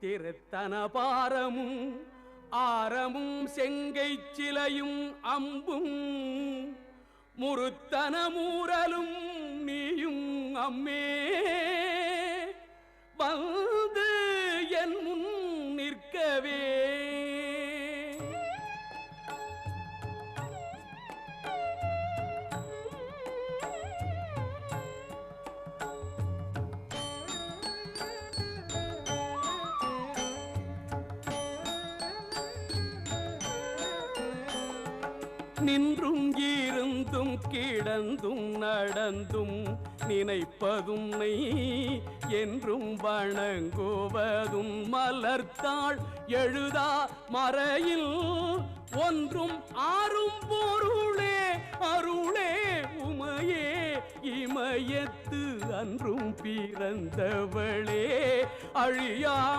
திருத்தன பாரமும் ஆரமும் செங்கை சிலையும் அம்பும் முருத்தன மூரலும் நீயும் அம்மே வந்து என் முன் நிற்கவே நின்றும் இருந்தும் கிடந்தும் நடந்தும் நினைப்பதும் நீ என்றும் வணங்குவதும் மலர்த்தாள் எழுதா மறையில் ஒன்றும் ஆறும் பொருளே அருளே உமையே இமயத்து அன்றும் பிறந்தவளே அழியாம்